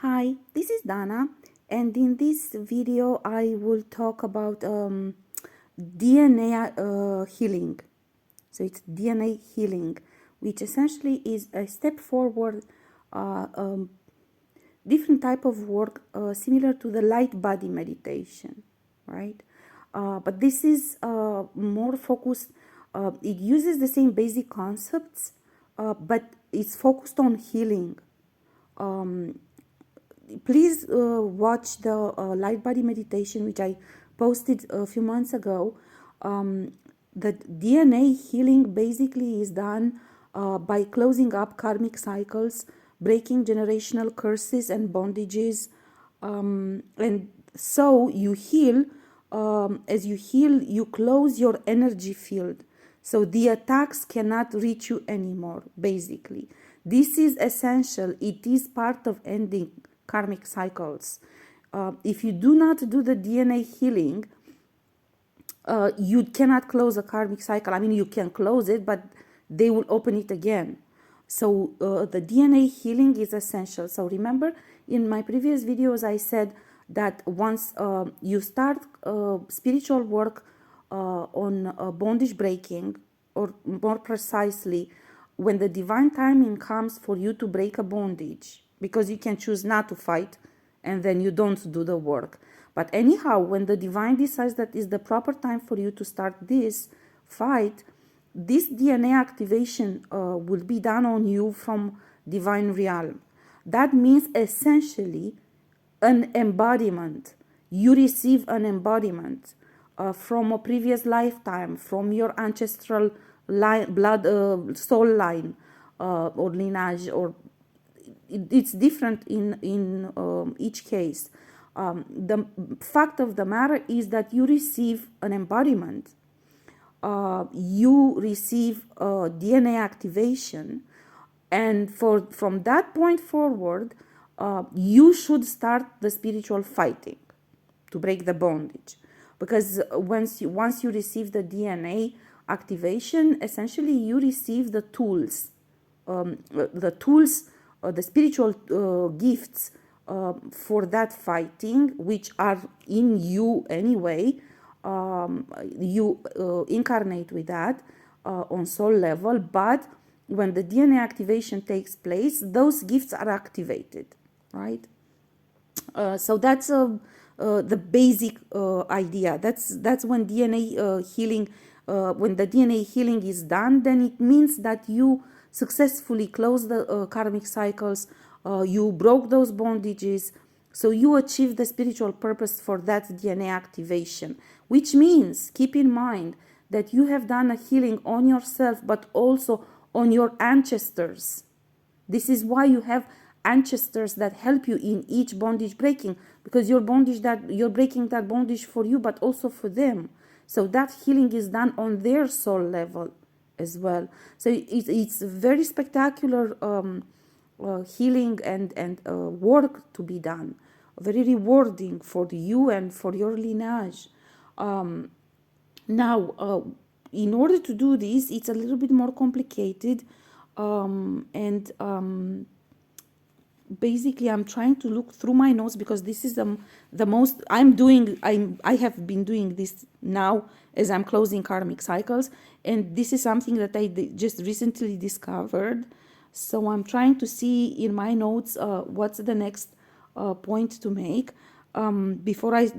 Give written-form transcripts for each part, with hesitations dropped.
Hi, this is Dana, and in this video I will talk about DNA healing. So it's DNA healing, which essentially is a step forward, uh, um, different type of work similar to the light body meditation, right? But this is more focused. It uses the same basic concepts, but it's focused on healing. Um, Please watch the light body meditation which I posted a few months ago. The DNA healing basically is done by closing up karmic cycles, breaking generational curses and bondages, and so you heal. As you heal, you close your energy field, so the attacks cannot reach you anymore. Basically, this is essential. It is part of ending karmic cycles. If you do not do the DNA healing, you cannot close a karmic cycle. I mean, you can close it, but they will open it again. So the DNA healing is essential. So remember, in my previous videos, I said that once you start spiritual work on bondage breaking, or more precisely, when the divine timing comes for you to break a bondage, because you can choose not to fight and then you don't do the work. But anyhow, when the divine decides that is the proper time for you to start this fight, this DNA activation will be done on you from divine realm. That means essentially an embodiment. You receive an embodiment from a previous lifetime, from your ancestral line, blood, soul line, or lineage, or it's different in each case. The fact of the matter is that you receive an embodiment. You receive DNA activation, and from that point forward, you should start the spiritual fighting to break the bondage, because once you receive the DNA activation, essentially you receive the tools, the spiritual gifts for that fighting, which are in you anyway. You incarnate with that on soul level, but when the DNA activation takes place, those gifts are activated, right? So that's the basic idea. That's when DNA healing, when the DNA healing is done, then it means that you successfully closed the karmic cycles, you broke those bondages, so you achieve the spiritual purpose for that DNA activation, which means, keep in mind, that you have done a healing on yourself, but also on your ancestors. This is why you have ancestors that help you in each bondage breaking, because your bondage, that you're breaking that bondage for you, but also for them. So that healing is done on their soul level as well. So it's very spectacular healing and work to be done, very rewarding for you and for your lineage. Now, in order to do this, it's a little bit more complicated, and basically I'm trying to look through my notes, because this is the most I have been doing this now as I'm closing karmic cycles, and this is something that I just recently discovered. So I'm trying to see in my notes what's the next point to make before I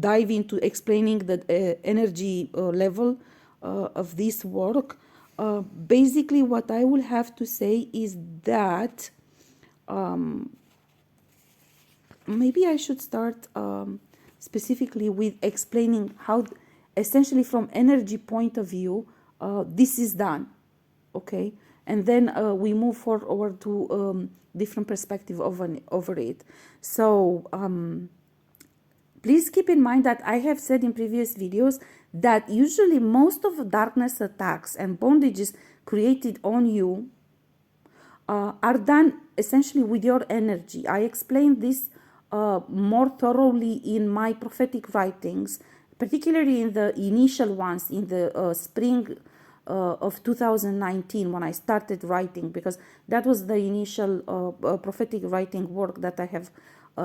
dive into explaining the energy level of this work. Basically, what I will have to say is that maybe I should start specifically with explaining how, essentially from energy point of view, this is done, okay? And then we move forward to different perspective over it. So please keep in mind that I have said in previous videos that usually most of the darkness attacks and bondages created on you are done essentially with your energy. I explained this more thoroughly in my prophetic writings, particularly in the initial ones, in the spring of 2019 when I started writing, because that was the initial prophetic writing work that I have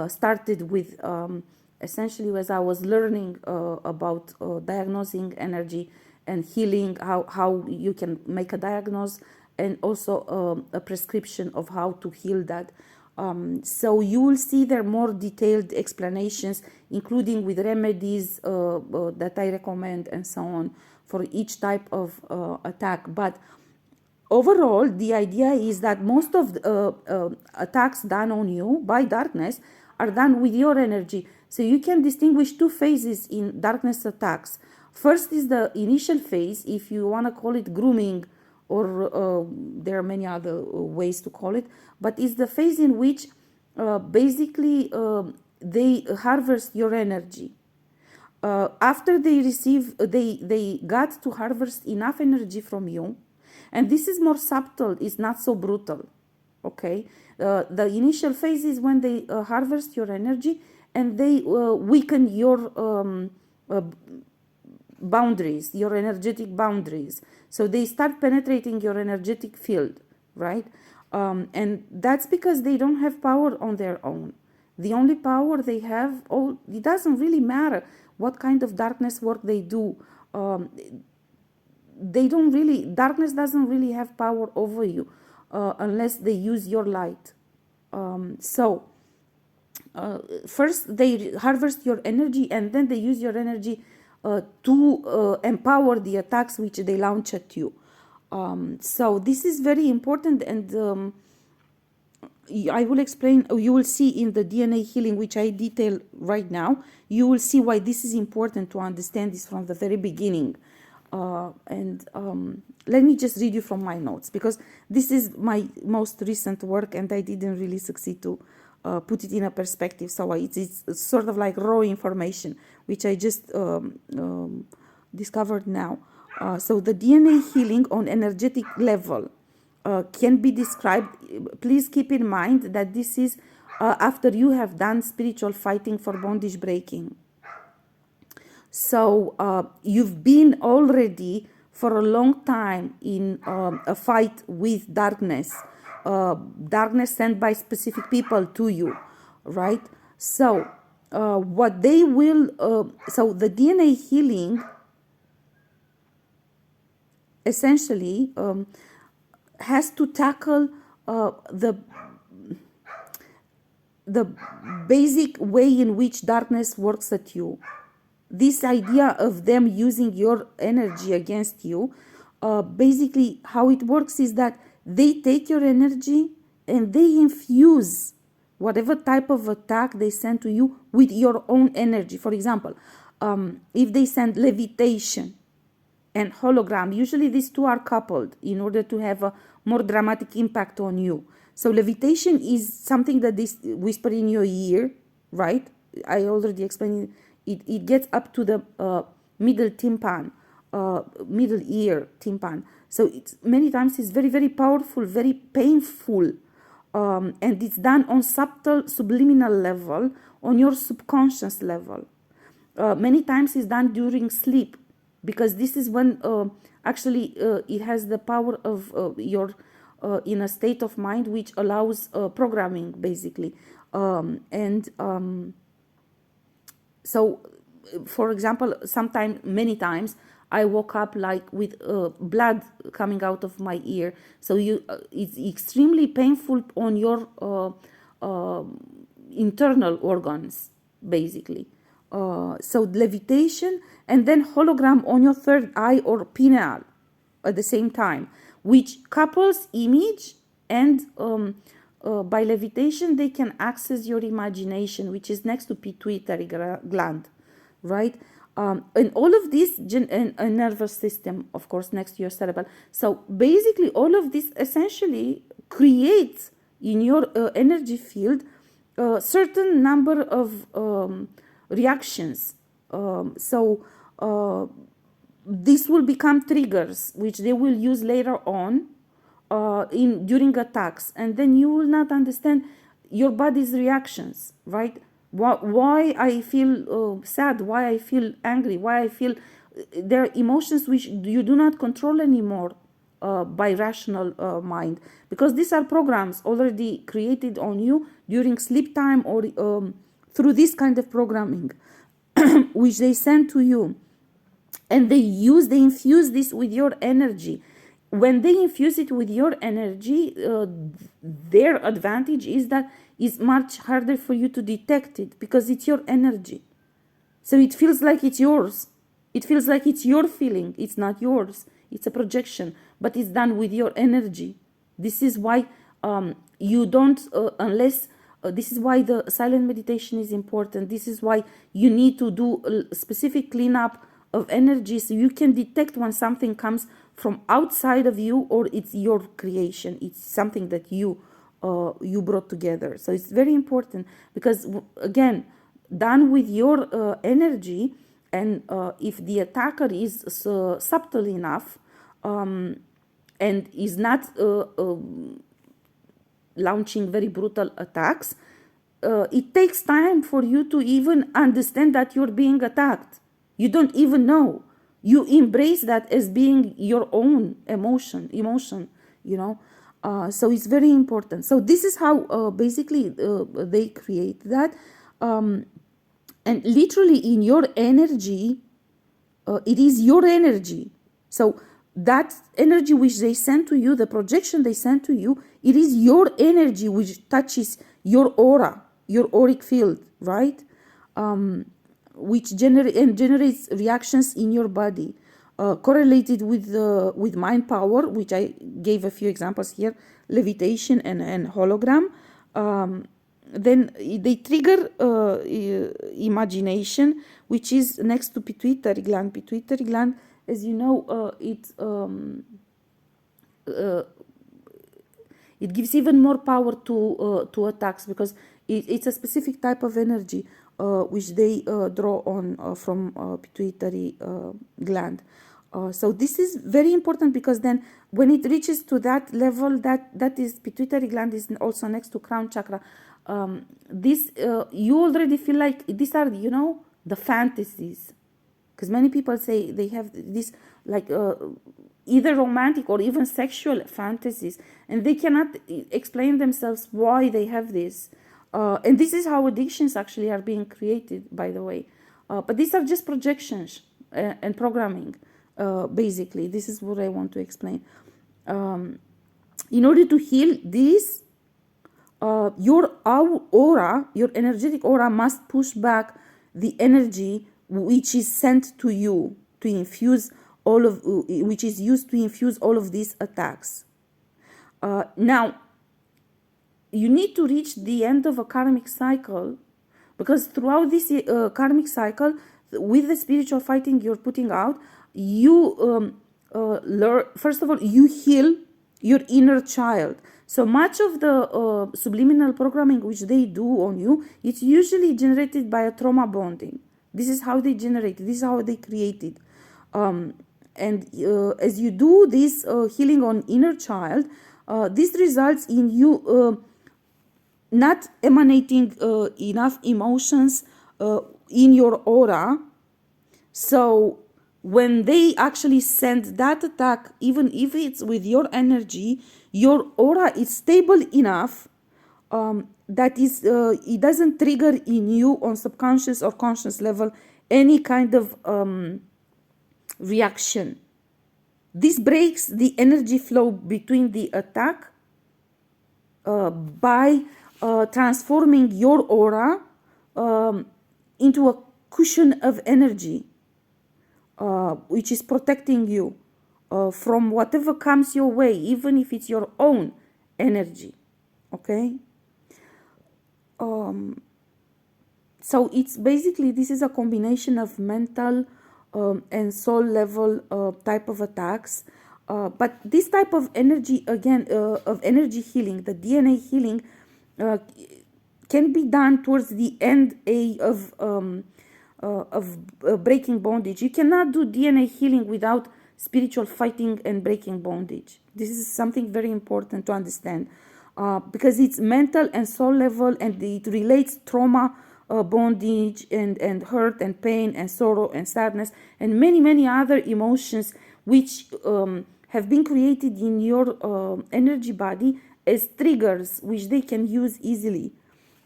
started with, essentially as I was learning about diagnosing energy and healing, how you can make a diagnosis, and also a prescription of how to heal that. So you will see there more detailed explanations, including with remedies that I recommend and so on for each type of attack. But overall, the idea is that most of the attacks done on you by darkness are done with your energy. So you can distinguish two phases in darkness attacks. First is the initial phase, if you want to call it grooming, or there are many other ways to call it, but it's the phase in which basically they harvest your energy. After they receive, they got to harvest enough energy from you, and this is more subtle, it's not so brutal, okay? The initial phase is when they harvest your energy and they weaken your boundaries, your energetic boundaries. So they start penetrating your energetic field, right? And that's because they don't have power on their own. The only power they have, it doesn't really matter what kind of darkness work they do. Darkness doesn't really have power over you unless they use your light. First they harvest your energy, and then they use your energy to empower the attacks which they launch at you. So this is very important, and I will explain, you will see in the DNA healing, which I detail right now, you will see why this is important to understand this from the very beginning. Let me just read you from my notes, because this is my most recent work and I didn't really succeed to put it in a perspective. So it's sort of like raw information, which I just discovered now. So the DNA healing on energetic level can be described. Please keep in mind that this is after you have done spiritual fighting for bondage breaking. So you've been already for a long time in a fight with darkness, darkness sent by specific people to you, right? So what they will, so the DNA healing essentially has to tackle the basic way in which darkness works at you. This idea of them using your energy against you, basically how it works is that they take your energy and they infuse whatever type of attack they send to you with your own energy. For example, if they send levitation and hologram, usually these two are coupled in order to have a more dramatic impact on you. So levitation is something that they whisper in your ear, right? I already explained it. It gets up to the middle tympan, middle ear tympan. So many times it's very, very powerful, very painful, and it's done on subtle subliminal level, on your subconscious level. Many times it's done during sleep, because this is when actually it has the power of your in a state of mind which allows programming, basically. So, for example, many times, I woke up like with blood coming out of my ear. So it's extremely painful on your internal organs, basically. So levitation and then hologram on your third eye or pineal at the same time, which couples image and by levitation they can access your imagination, which is next to pituitary gland, right? And all of this a nervous system, of course, next to your cerebral. So basically all of this essentially creates in your energy field a certain number of reactions. This will become triggers which they will use later on during attacks, and then you will not understand your body's reactions, right? Why I feel sad, why I feel angry, why I feel there are emotions which you do not control anymore by rational mind, because these are programs already created on you during sleep time, or through this kind of programming which they send to you, and they infuse this with your energy. When they infuse it with your energy, their advantage is that it's much harder for you to detect it, because it's your energy. So it feels like it's yours. It feels like it's your feeling. It's not yours. It's a projection, but it's done with your energy. This is why you don't, unless, this is why the silent meditation is important. This is why you need to do a specific cleanup of energy, so you can detect when something comes from outside of you, or it's your creation. It's something that you brought together. So it's very important, because again, done with your energy, and if the attacker is subtle enough and is not launching very brutal attacks, it takes time for you to even understand that you're being attacked. You don't even know. You embrace that as being your own emotion, you know. So it's very important. So this is how basically they create that. And literally in your energy, it is your energy. So that energy which they send to you, the projection they send to you, it is your energy which touches your aura, your auric field, right? Which generates reactions in your body, correlated with mind power, which I gave a few examples here, levitation and hologram. Then they trigger imagination, which is next to pituitary gland. Pituitary gland, as you know, it gives even more power to attacks, because it's a specific type of energy which they draw on from pituitary gland. So this is very important, because then when it reaches to that level, that is, pituitary gland is also next to crown chakra. This you already feel like these are, you know, the fantasies, because many people say they have this, like either romantic or even sexual fantasies, and they cannot explain themselves why they have this. And this is how addictions actually are being created, by the way. But these are just projections and programming, basically. This is what I want to explain. In order to heal this, your aura, your energetic aura, must push back the energy which is sent to you to infuse which is used to infuse all of these attacks. Now, you need to reach the end of a karmic cycle, because throughout this karmic cycle, with the spiritual fighting you're putting out, you learn, first of all, you heal your inner child. So much of the subliminal programming which they do on you, it's usually generated by a trauma bonding. This is how they generate. This is how they create it. And as you do this healing on inner child, this results in you not emanating enough emotions in your aura. So when they actually send that attack, even if it's with your energy, your aura is stable enough that is it doesn't trigger in you on subconscious or conscious level any kind of reaction. This breaks the energy flow between the attack by transforming your aura into a cushion of energy, which is protecting you from whatever comes your way, even if it's your own energy. Okay? So it's basically, this is a combination of mental and soul level type of attacks. But this type of energy, again, of energy healing, the DNA healing, can be done towards the end of breaking bondage. You cannot do DNA healing without spiritual fighting and breaking bondage. This is something very important to understand, because it's mental and soul level, and it relates trauma bondage and hurt and pain and sorrow and sadness and many, many other emotions which have been created in your energy body as triggers which they can use easily.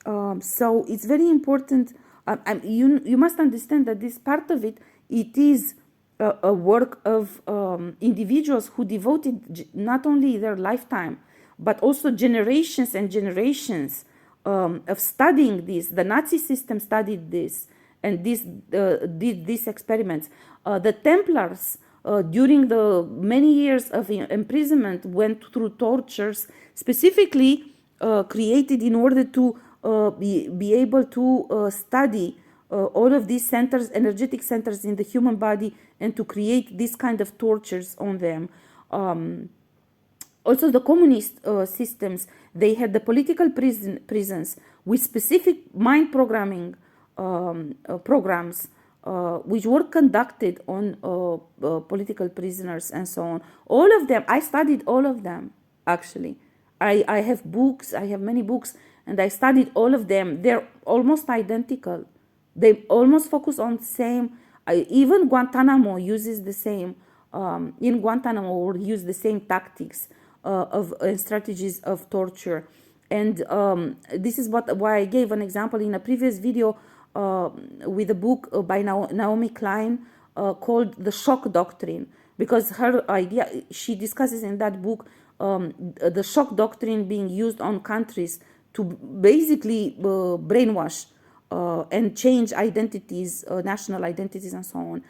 So it's very important. You must understand that this part of it is a work of individuals who devoted not only their lifetime but also generations and generations of studying this. The Nazi system studied this and did these experiments. The Templars, during the many years of imprisonment, went through tortures specifically created in order to be able to study all of these centers, energetic centers in the human body, and to create this kind of tortures on them. Also, the communist systems, they had the political prisons with specific mind programming programs which were conducted on political prisoners and so on. All of them, I studied all of them, actually. I have books, I have many books, and I studied all of them. They're almost identical. They almost focus on the same. Even Guantanamo uses the same. In Guantanamo, or use the same tactics of strategies of torture. And this is why I gave an example in a previous video with a book by Naomi Klein called The Shock Doctrine, because her idea, she discusses in that book the shock doctrine being used on countries to basically brainwash and change identities, national identities and so on.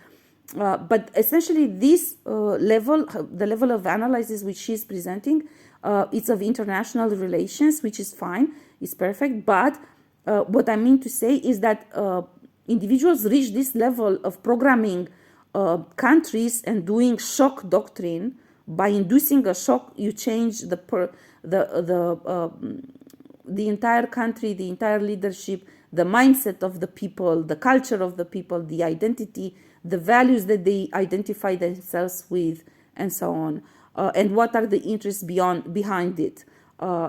But essentially this level, the level of analysis which she's presenting, it's of international relations, which is fine, it's perfect. But what I mean to say is that individuals reach this level of programming countries and doing shock doctrine. By inducing a shock, you change the entire country, the entire leadership, the mindset of the people, the culture of the people, the identity, the values that they identify themselves with, and so on. And what are the interests behind it?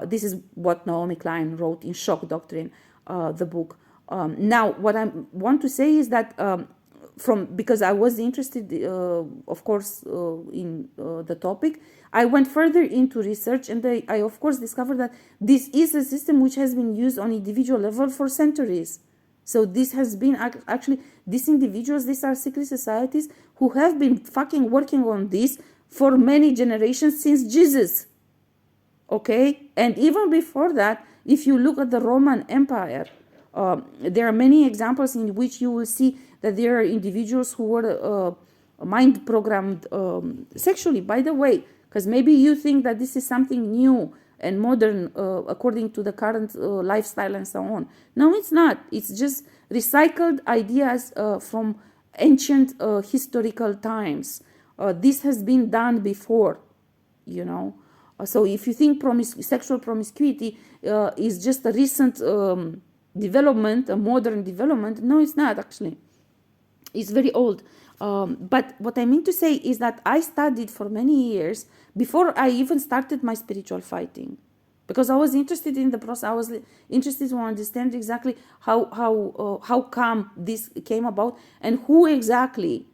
This is what Naomi Klein wrote in Shock Doctrine, the book. Now, what I want to say is that because I was interested, of course, in the topic, I went further into research, and I of course discovered that this is a system which has been used on individual level for centuries. So this has been actually, these individuals, these are secret societies who have been fucking working on this for many generations since Jesus. Okay? And even before that, if you look at the Roman Empire, there are many examples in which you will see that there are individuals who were mind programmed sexually, by the way, because maybe you think that this is something new and modern according to the current lifestyle and so on. No, it's not. It's just recycled ideas from ancient historical times. This has been done before, you know. So if you think sexual promiscuity is just a recent development, a modern development, no, it's not actually. It's very old. But what I mean to say is that I studied for many years before I even started my spiritual fighting, because I was interested in the process. I was interested to understand exactly how come this came about and who exactly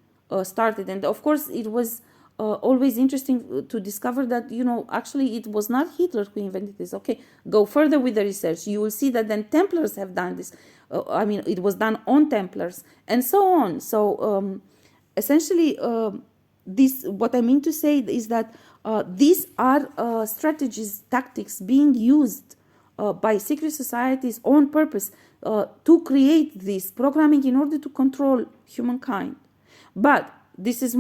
started. And of course, it was always interesting to discover that, you know, actually it was not Hitler who invented this. Okay, go further with the research. You will see that then Templars have done this. I mean, it was done on Templars and so on. So essentially, this, what I mean to say is that these are strategies, tactics being used by secret societies on purpose to create this programming in order to control humankind. But this is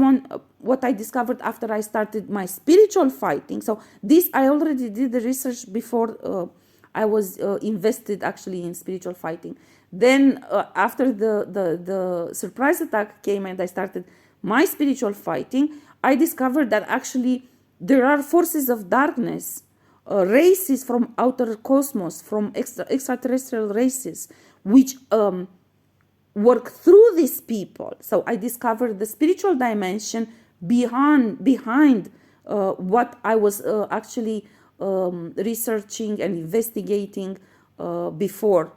what I discovered after I started my spiritual fighting. So this, I already did the research before I was invested actually in spiritual fighting. Then after the surprise attack came and I started my spiritual fighting, I discovered that actually there are forces of darkness, races from outer cosmos, from extraterrestrial races, which work through these people. So I discovered the spiritual dimension behind what I was actually researching and investigating before.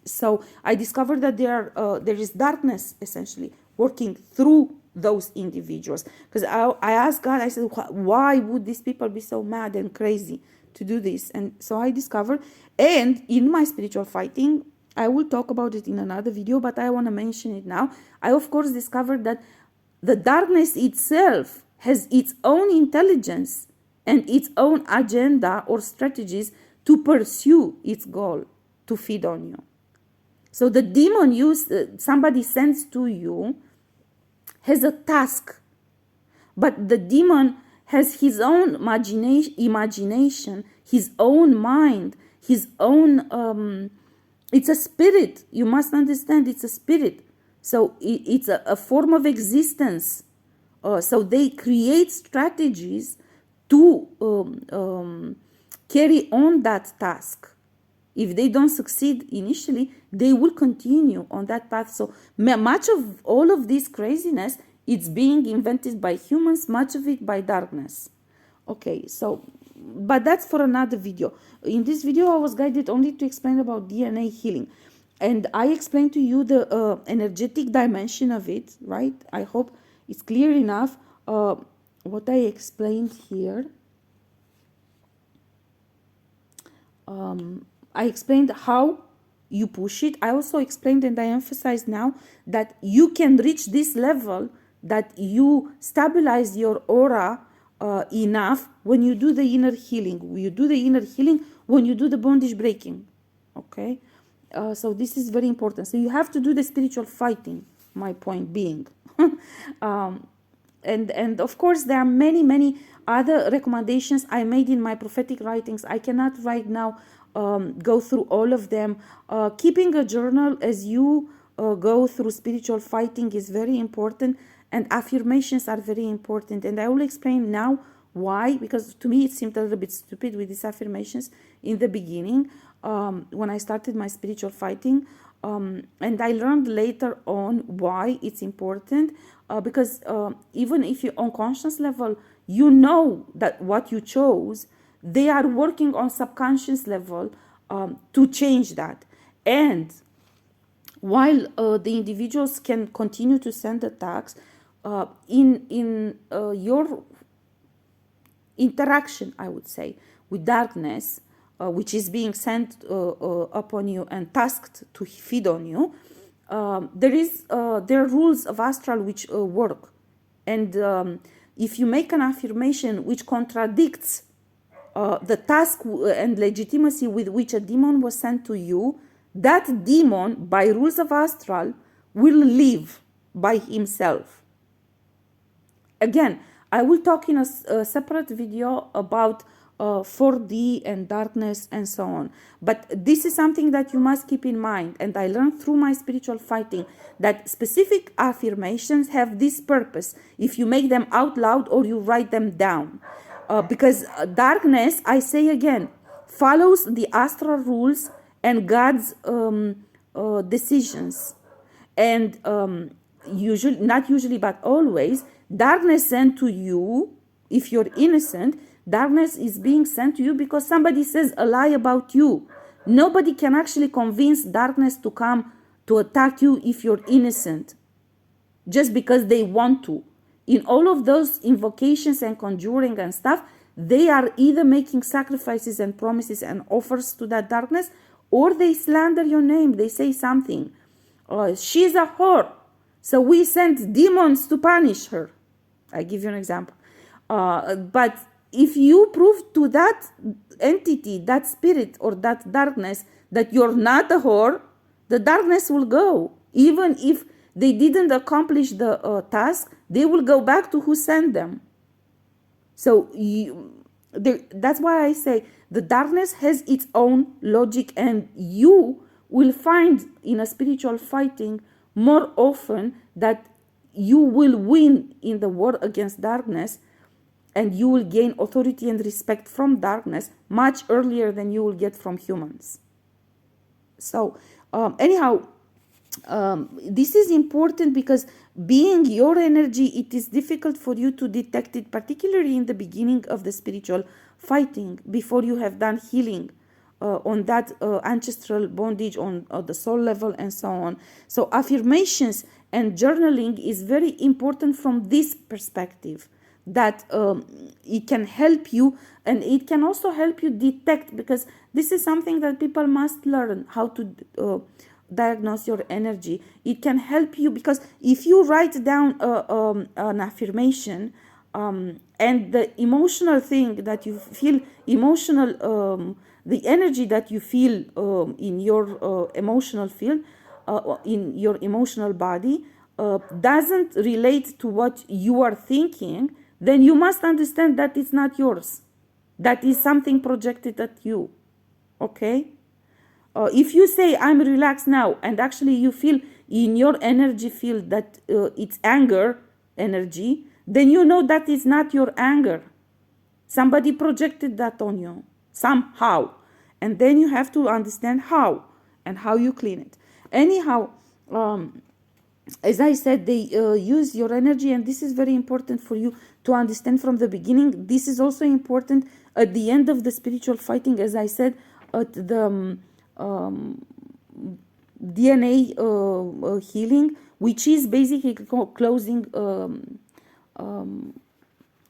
So I discovered that there is darkness essentially working through those individuals. Because I asked God, I said, why would these people be so mad and crazy to do this? And so I discovered, and in my spiritual fighting, I will talk about it in another video, but I want to mention it now. I, of course, discovered that the darkness itself has its own intelligence and its own agenda or strategies to pursue its goal, to feed on you. So the demon somebody sends to you has a task, but the demon has his own imagination, his own mind, his own, it's a spirit. You must understand it's a spirit. So it's a form of existence. So they create strategies to carry on that task. If they don't succeed initially, they will continue on that path. So much of all of this craziness, it's being invented by humans, much of it by darkness. Okay, so, but that's for another video. In this video, I was guided only to explain about DNA healing. And I explained to you the energetic dimension of it, right? I hope it's clear enough what I explained here. I explained how you push it. I also explained, and I emphasize now, that you can reach this level, that you stabilize your aura enough when you do the inner healing. You do the inner healing when you do the bondage breaking. Okay? So this is very important. So you have to do the spiritual fighting, my point being. And of course, there are many other recommendations I made in my prophetic writings. I cannot right now go through all of them. Keeping a journal as you go through spiritual fighting is very important, and affirmations are very important. And I will explain now why, because to me it seemed a little bit stupid with these affirmations in the beginning when I started my spiritual fighting. And I learned later on why it's important, because even if you on conscious level, you know that what you chose, they are working on subconscious level to change that. And while the individuals can continue to send attacks, in your interaction, I would say, with darkness, which is being sent upon you and tasked to feed on you, there are rules of astral which work. And if you make an affirmation which contradicts the task and legitimacy with which a demon was sent to you, that demon, by rules of astral, will live by himself. Again, I will talk in a separate video about 4D and darkness and so on. But this is something that you must keep in mind. And I learned through my spiritual fighting that specific affirmations have this purpose if you make them out loud or you write them down. Because darkness, I say again, follows the astral rules and God's decisions. And usually, not usually, but always, darkness sent to you, if you're innocent, darkness is being sent to you because somebody says a lie about you. Nobody can actually convince darkness to come to attack you if you're innocent, just because they want to. In all of those invocations and conjuring and stuff, they are either making sacrifices and promises and offers to that darkness, or they slander your name. They say something. She's a whore, so we sent demons to punish her. I give you an example. But if you prove to that entity, that spirit or that darkness, that you're not a whore, the darkness will go. Even if they didn't accomplish the task, they will go back to who sent them. So that's why I say the darkness has its own logic, and you will find in a spiritual fighting more often that you will win in the war against darkness, and you will gain authority and respect from darkness much earlier than you will get from humans. So anyhow, this is important because being your energy, it is difficult for you to detect it, particularly in the beginning of the spiritual fighting, before you have done healing on that ancestral bondage on the soul level and so on. So affirmations and journaling is very important from this perspective, that it can help you, and it can also help you detect, because this is something that people must learn, how to diagnose your energy. It can help you, because if you write down an affirmation, and the emotional thing that you feel, the energy that you feel in your emotional field, in your emotional body, doesn't relate to what you are thinking, then you must understand that it's not yours. That is something projected at you. Okay? If you say, I'm relaxed now, and actually you feel in your energy field that it's anger energy, then you know that is not your anger. Somebody projected that on you somehow. And then you have to understand how, and how you clean it. Anyhow, as I said, they use your energy, and this is very important for you to understand from the beginning. This is also important at the end of the spiritual fighting, as I said, at the DNA healing, which is basically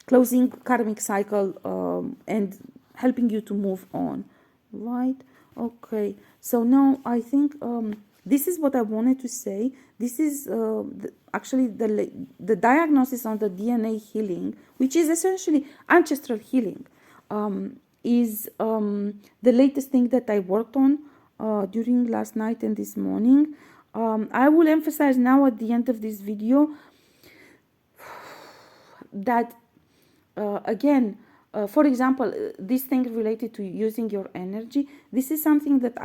closing karmic cycle, and helping you to move on, right? Okay, so now I think this is what I wanted to say. This is actually the diagnosis on the DNA healing, which is essentially ancestral healing, is the latest thing that I worked on during last night and this morning. I will emphasize now at the end of this video that again, for example, this thing related to using your energy, this is something that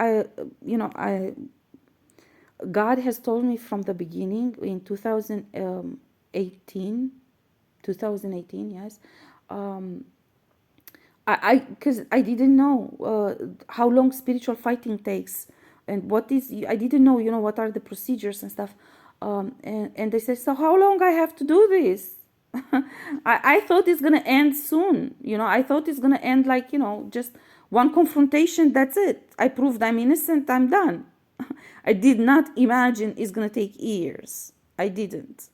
God has told me from the beginning in 2018, yes. Because I didn't know how long spiritual fighting takes, and I didn't know, what are the procedures and stuff. And they said, so how long I have to do this? I thought it's gonna end soon. I thought it's gonna end like, just one confrontation, that's it. I proved I'm innocent, I'm done. I did not imagine it's gonna take years. I didn't.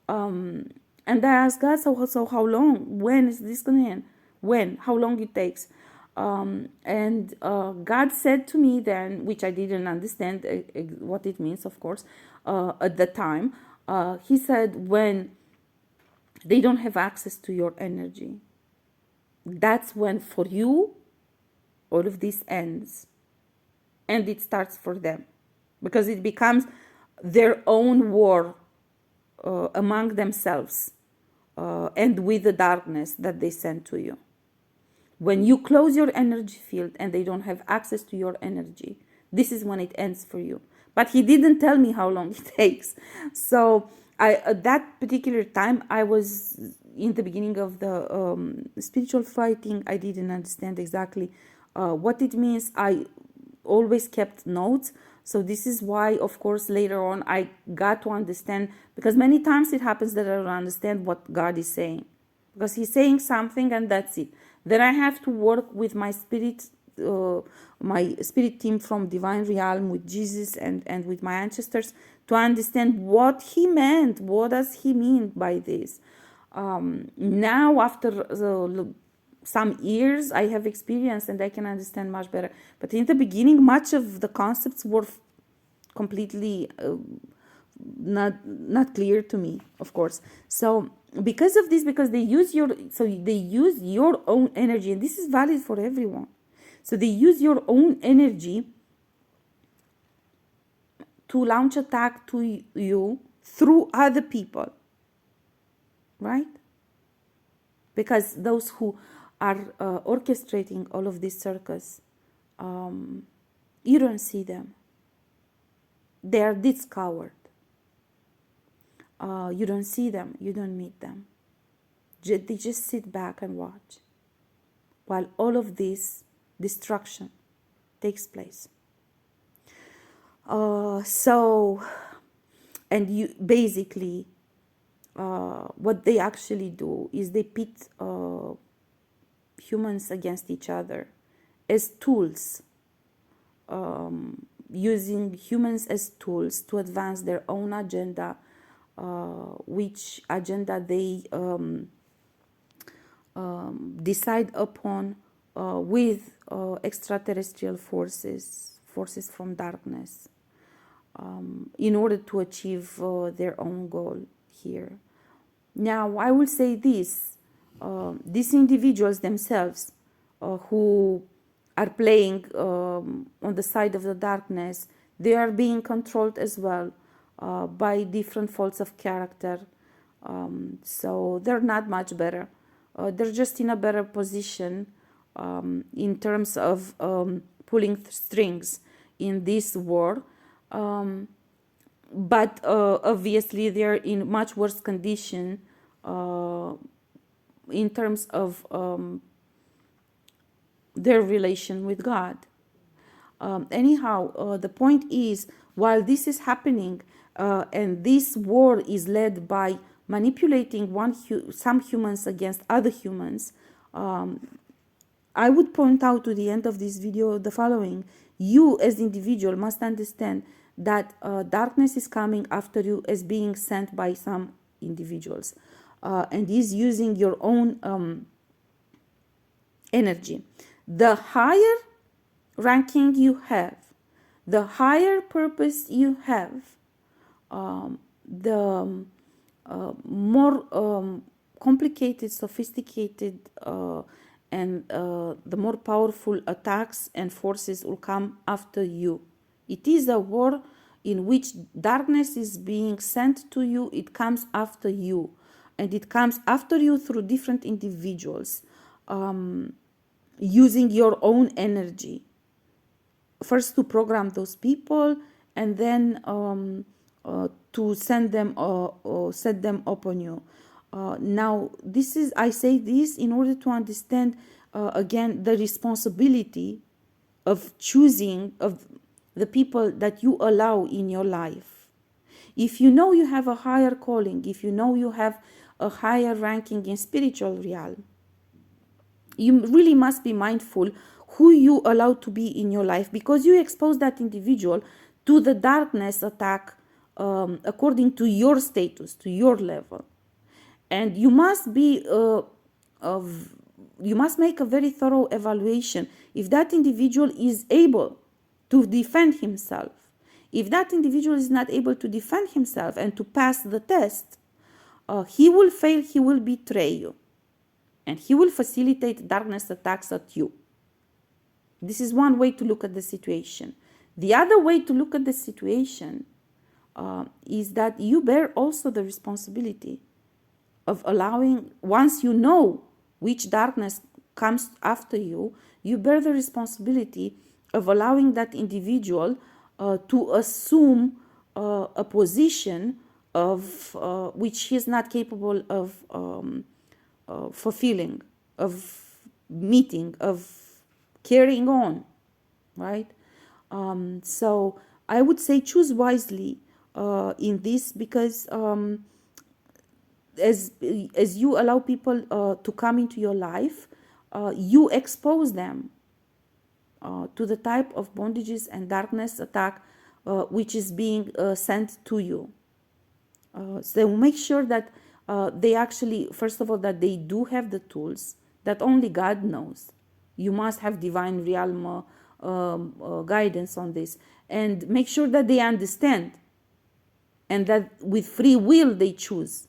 And I asked God, so how long? When is this gonna end? When? How long it takes? And God said to me then, which I didn't understand what it means, of course, at the time. He said, when they don't have access to your energy, that's when for you all of this ends, and it starts for them, because it becomes their own war among themselves and with the darkness that they send to you. When you close your energy field and they don't have access to your energy, this is when it ends for you. But he didn't tell me how long it takes. So at that particular time, I was in the beginning of the spiritual fighting. I didn't understand exactly what it means. I always kept notes. So this is why, of course, later on, I got to understand, because many times it happens that I don't understand what God is saying, because he's saying something and that's it. Then I have to work with my spirit team from Divine Realm, with Jesus and with my ancestors, to understand what he meant. What does he mean by this? Now, after some years, I have experience and I can understand much better. But in the beginning, much of the concepts were completely not clear to me, of course. So because of this, because they use your own energy, and this is valid for everyone. So they use your own energy to launch attack to you through other people, right? Because those who are orchestrating all of this circus, you don't see them. They are discovered. You don't see them, you don't meet them. They just sit back and watch while all of this destruction takes place. And you basically, what they actually do is they pit humans against each other as tools using humans as tools to advance their own agenda, which agenda they decide upon with extraterrestrial forces from darkness, in order to achieve their own goal here. Now, I will say this, these individuals themselves who are playing on the side of the darkness, they are being controlled as well by different faults of character. So they're not much better. They're just in a better position in terms of pulling strings in this war. But obviously they're in much worse condition in terms of their relation with God. Anyhow, the point is, while this is happening, and this war is led by manipulating some humans against other humans, I would point out to the end of this video the following. You as individual must understand that darkness is coming after you as being sent by some individuals, and is using your own energy. The higher ranking you have, the higher purpose you have, the more complicated, sophisticated, and the more powerful attacks and forces will come after you. It is a war in which darkness is being sent to you. It comes after you, and it comes after you through different individuals, using your own energy, first to program those people, and then to send them set them upon you. Now, I say this in order to understand again the responsibility of choosing of the people that you allow in your life. If you know you have a higher calling, if you know you have a higher ranking in spiritual realm, you really must be mindful who you allow to be in your life, because you expose that individual to the darkness attack according to your status, to your level. And you must be you must make a very thorough evaluation if that individual is able to defend himself. If that individual is not able to defend himself and to pass the test, he will fail, he will betray you, and he will facilitate darkness attacks at you. This is one way to look at the situation. The other way to look at the situation is that you bear also the responsibility of allowing, once you know which darkness comes after you, you bear the responsibility of allowing that individual to assume a position of which he is not capable of fulfilling, of meeting, of carrying on, right? So I would say choose wisely in this, because as you allow people to come into your life, you expose them to the type of bondages and darkness attack which is being sent to you. So make sure that they actually, first of all, that they do have the tools that only God knows. You must have divine realm guidance on this, and make sure that they understand, and that with free will they choose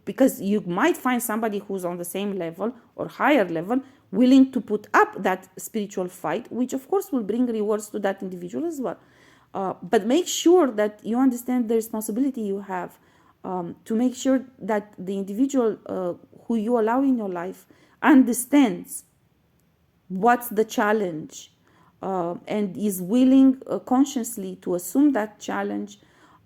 because you might find somebody who's on the same level or higher level willing to put up that spiritual fight, which of course will bring rewards to that individual as well. But make sure that you understand the responsibility you have to make sure that the individual who you allow in your life understands what's the challenge, and is willing consciously to assume that challenge,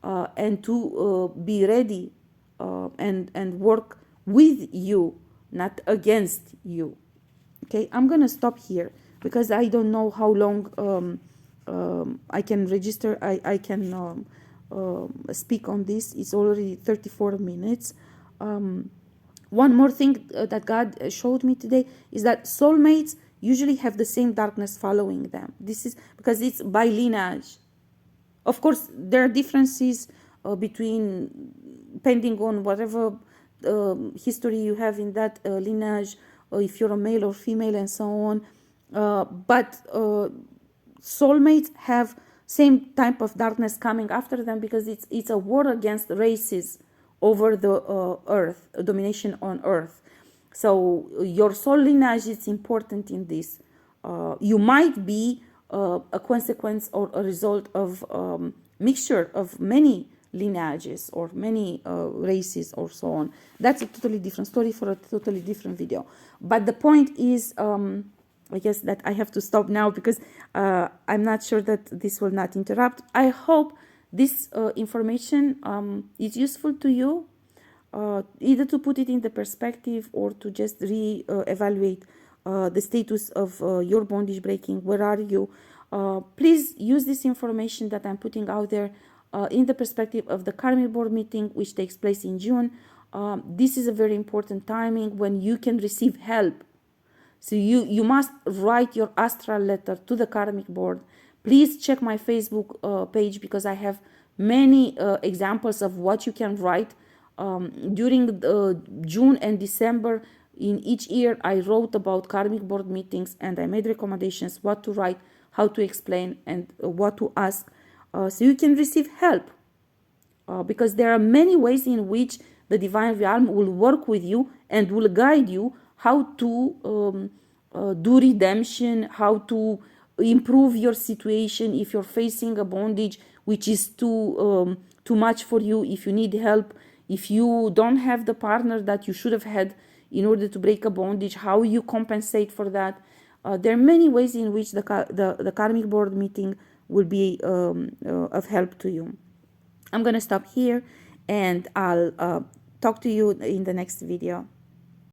and to be ready and work with you, not against you. Okay, I'm gonna stop here because I don't know how long I can register. I can speak on this. It's already 34 minutes. One more thing that God showed me today is that soulmates usually have the same darkness following them. This is because it's by lineage. Of course, there are differences between, depending on whatever history you have in that lineage, if you're a male or female and so on. But soulmates have same type of darkness coming after them, because it's a war against races over the earth, domination on earth. So your soul lineage is important in this. You might be a consequence or a result of mixture of many lineages or many races or so on. That's a totally different story for a totally different video. But the point is, I guess that I have to stop now, because I'm not sure that this will not interrupt. I hope this information is useful to you, either to put it in the perspective or to just re-evaluate the status of your bondage breaking. Where are you? Please use this information that I'm putting out there in the perspective of the Karmic Board meeting, which takes place in June. This is a very important timing when you can receive help. So you must write your astral letter to the Karmic Board. Please check my Facebook page, because I have many examples of what you can write. During June and December in each year, I wrote about Karmic Board meetings, and I made recommendations what to write, how to explain, and what to ask, so you can receive help. Because there are many ways in which the Divine Realm will work with you and will guide you how to do redemption, how to improve your situation if you're facing a bondage which is too much for you, if you need help, if you don't have the partner that you should have had in order to break a bondage, how you compensate for that. There are many ways in which the Karmic Board meeting will be of help to you. I'm going to stop here, and I'll talk to you in the next video.